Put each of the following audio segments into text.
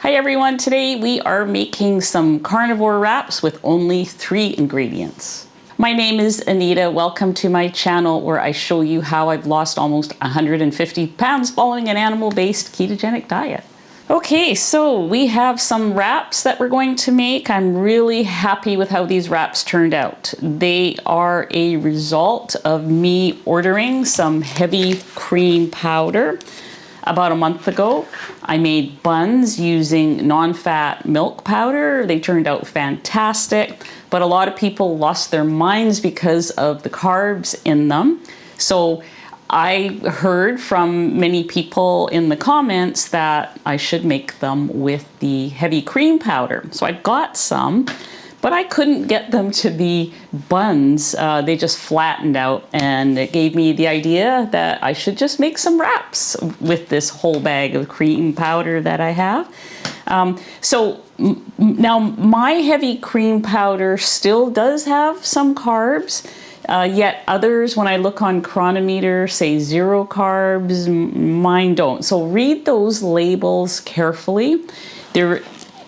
Hi everyone, today we are making some carnivore wraps with only 3 ingredients. My name is Anita. Welcome to my channel where I show you how I've lost almost 150 pounds following an animal-based ketogenic diet. Okay, so we have some wraps that we're going to make. I'm really happy with how these wraps turned out. They are a result of me ordering some heavy cream powder. About a month ago, I made buns using non-fat milk powder. They turned out fantastic, but a lot of people lost their minds because of the carbs in them. So I heard from many people in the comments that I should make them with the heavy cream powder. So I got some, but I couldn't get them to be buns. They just flattened out, and it gave me the idea that I should just make some wraps with this whole bag of cream powder that I have. Now my heavy cream powder still does have some carbs, yet others, when I look on Cronometer, say 0 carbs, mine don't. So read those labels carefully. There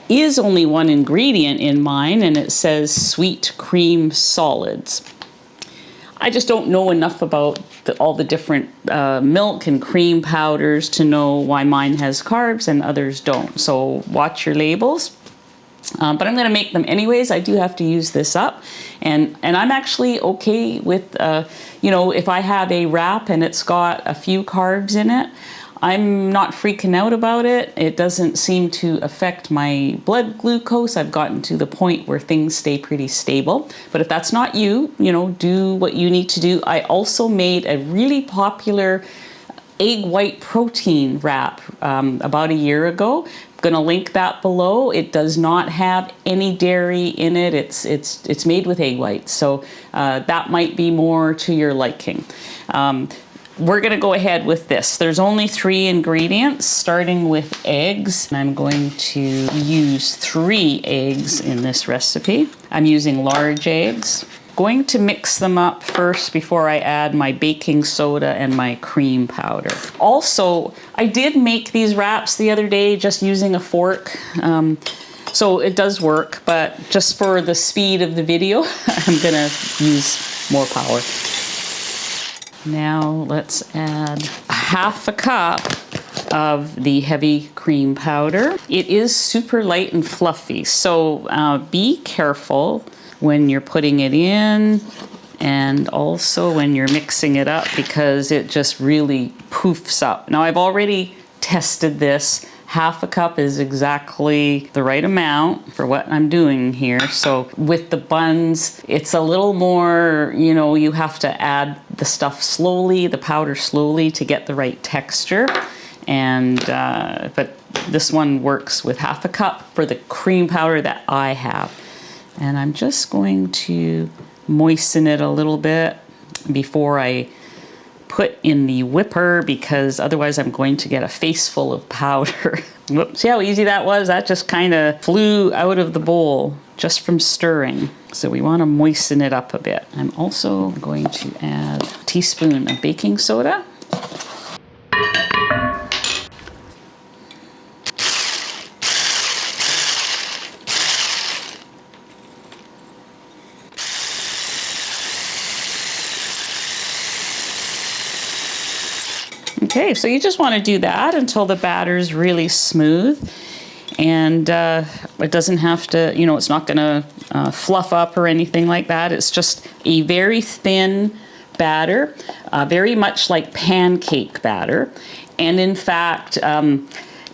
is only one ingredient in mine, and it says sweet cream solids. I just don't know enough about all the different milk and cream powders to know why mine has carbs and others don't. So watch your labels. But I'm going to make them anyways. I do have to use this up, and I'm actually okay with, if I have a wrap and it's got a few carbs in it, I'm not freaking out about it. It doesn't seem to affect my blood glucose. I've gotten to the point where things stay pretty stable. But if that's not you, do what you need to do. I also made a really popular egg white protein wrap about a year ago. I'm gonna link that below. It does not have any dairy in it. It's made with egg whites, so that might be more to your liking. We're gonna go ahead with this. There's only 3 ingredients, starting with eggs. I'm going to use 3 eggs in this recipe. I'm using large eggs. Going to mix them up first before I add my baking soda and my cream powder. Also, I did make these wraps the other day just using a fork. So it does work, but just for the speed of the video, I'm gonna use more power. Now let's add 1/2 cup of the heavy cream powder. It is super light and fluffy, so be careful when you're putting it in and also when you're mixing it up, because it just really poofs up. Now I've already tested this. 1/2 cup is exactly the right amount for what I'm doing here. So with the buns, it's a little more, you have to add the stuff slowly, the powder slowly, to get the right texture. And but this one works with 1/2 cup for the cream powder that I have. And I'm just going to moisten it a little bit before I put in the whipper, because otherwise I'm going to get a face full of powder. Whoops, see how easy that was? That just kind of flew out of the bowl just from stirring. So we want to moisten it up a bit. I'm also going to add a teaspoon of baking soda. Okay, so you just want to do that until the batter's really smooth, and it doesn't have to, it's not going to fluff up or anything like that. It's just a very thin batter, very much like pancake batter. And in fact,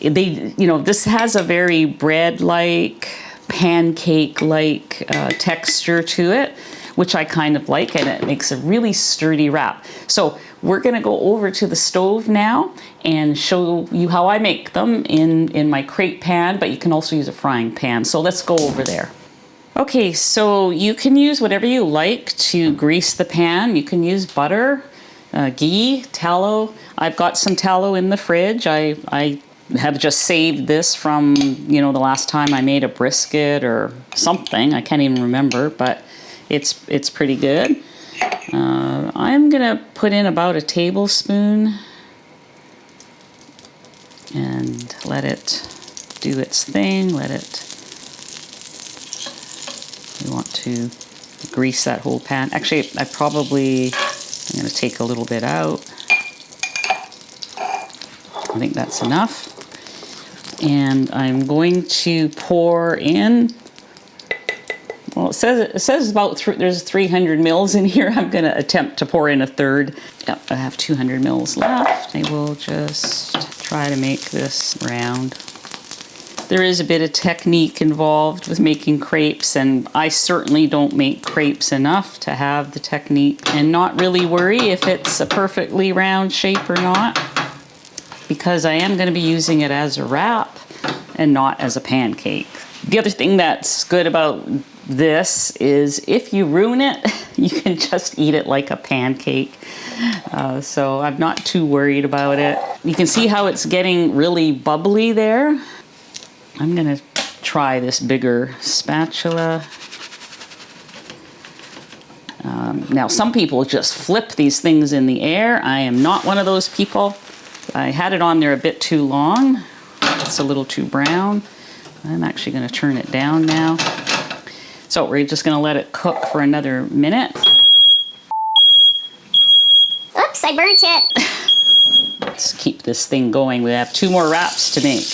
this has a very bread-like, pancake-like texture to it, which I kind of like, and it makes a really sturdy wrap. So we're gonna go over to the stove now and show you how I make them in my crepe pan, but you can also use a frying pan. So let's go over there. Okay, so you can use whatever you like to grease the pan. You can use butter, ghee, tallow. I've got some tallow in the fridge. I have just saved this from, the last time I made a brisket or something. I can't even remember, but it's pretty good. I'm gonna put in about a tablespoon and let it do its thing. We want to grease that whole pan. Actually, I'm going to take a little bit out. I think that's enough. And I'm going to pour in, well, it says about, there's 300 mils in here. I'm going to attempt to pour in a third. Yep, I have 200 mils left. I will just try to make this round. There is a bit of technique involved with making crepes, and I certainly don't make crepes enough to have the technique and not really worry if it's a perfectly round shape or not, because I am going to be using it as a wrap and not as a pancake. The other thing that's good about this is if you ruin it, you can just eat it like a pancake. So I'm not too worried about it. You can see how it's getting really bubbly there. I'm gonna try this bigger spatula. Now some people just flip these things in the air. I am not one of those people. I had it on there a bit too long. It's a little too brown. I'm actually gonna turn it down now. So we're just gonna let it cook for another minute. Oops, I burnt it. Let's keep this thing going. We have 2 more wraps to make.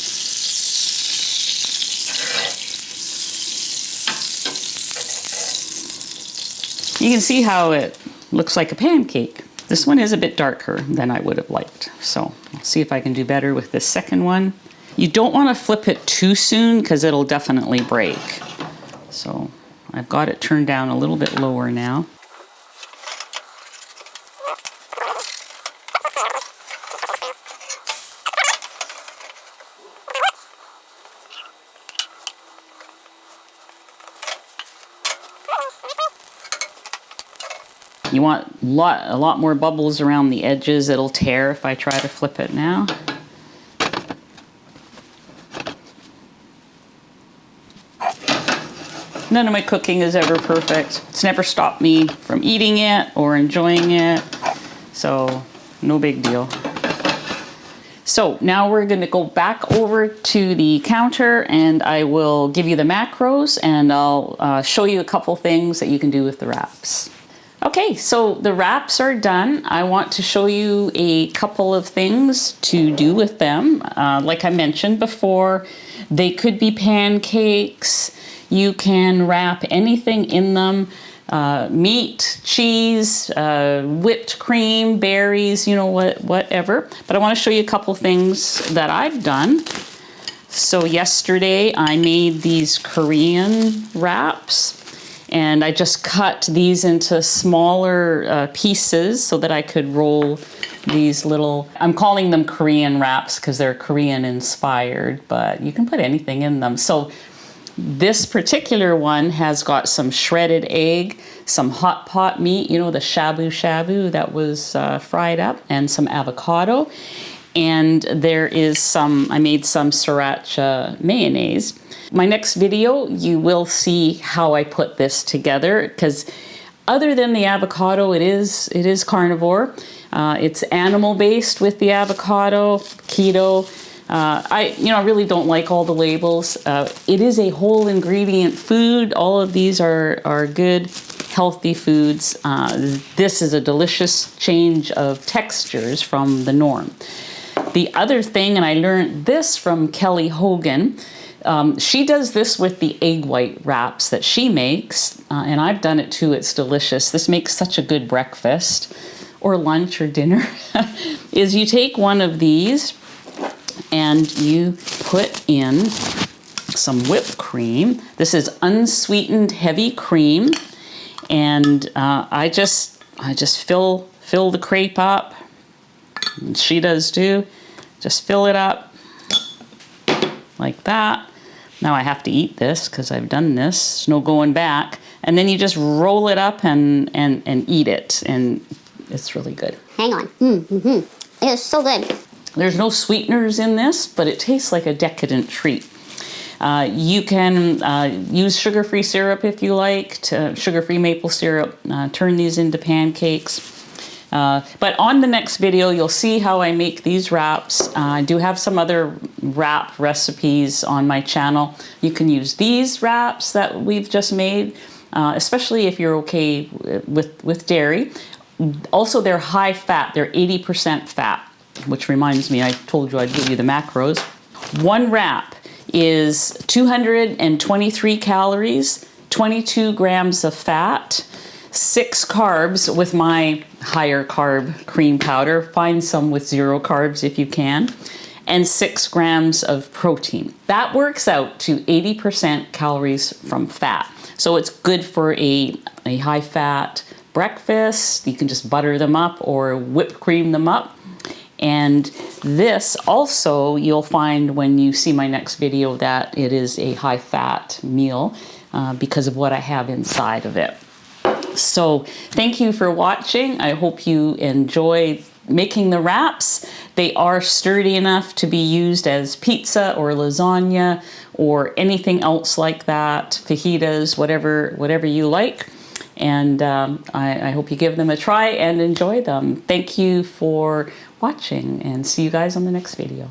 You can see how it looks like a pancake. This one is a bit darker than I would have liked. So I'll see if I can do better with this second one. You don't want to flip it too soon because it'll definitely break. So I've got it turned down a little bit lower now. You want a lot more bubbles around the edges. It'll tear if I try to flip it now. None of my cooking is ever perfect. It's never stopped me from eating it or enjoying it, so no big deal. So now we're going to go back over to the counter and I will give you the macros and I'll show you a couple things that you can do with the wraps. Okay, so the wraps are done. I want to show you a couple of things to do with them. Like I mentioned before, they could be pancakes. You can wrap anything in them. Meat, cheese, whipped cream, berries, you know, whatever. But I want to show you a couple things that I've done. So yesterday I made these Korean wraps. And I just cut these into smaller pieces so that I could roll these little, I'm calling them Korean wraps because they're Korean inspired, but you can put anything in them. So this particular one has got some shredded egg, some hot pot meat, you know, the shabu shabu that was fried up, and some avocado. And there is some, I made some sriracha mayonnaise. My next video, you will see how I put this together, because other than the avocado, it is carnivore. It's animal-based with the avocado, keto. I really don't like all the labels. It is a whole ingredient food. All of these are good, healthy foods. This is a delicious change of textures from the norm. The other thing, and I learned this from Kelly Hogan, she does this with the egg white wraps that she makes, and I've done it too. It's delicious. This makes such a good breakfast or lunch or dinner, is you take one of these and you put in some whipped cream. This is unsweetened heavy cream, and I just fill the crepe up. And she does too. Just fill it up like that. Now I have to eat this because I've done this. There's no going back. And then you just roll it up and eat it, and it's really good. Hang on. It is so good. There's no sweeteners in this, but it tastes like a decadent treat. You can use sugar-free syrup if you like, sugar-free maple syrup. Turn these into pancakes. But on the next video, you'll see how I make these wraps. I do have some other wrap recipes on my channel. You can use these wraps that we've just made, especially if you're okay with dairy. Also, they're high fat. They're 80% fat, which reminds me, I told you I'd give you the macros. One wrap is 223 calories, 22 grams of fat, 6 carbs with my higher carb cream powder. Find some with 0 carbs if you can. And 6 grams of protein. That works out to 80% calories from fat. So it's good for a high fat breakfast. You can just butter them up or whipped cream them up. And this also, you'll find when you see my next video that it is a high fat meal because of what I have inside of it. So thank you for watching. I hope you enjoy making the wraps. They are sturdy enough to be used as pizza or lasagna or anything else like that, fajitas, whatever you like. And I hope you give them a try and enjoy them. Thank you for watching, and see you guys on the next video.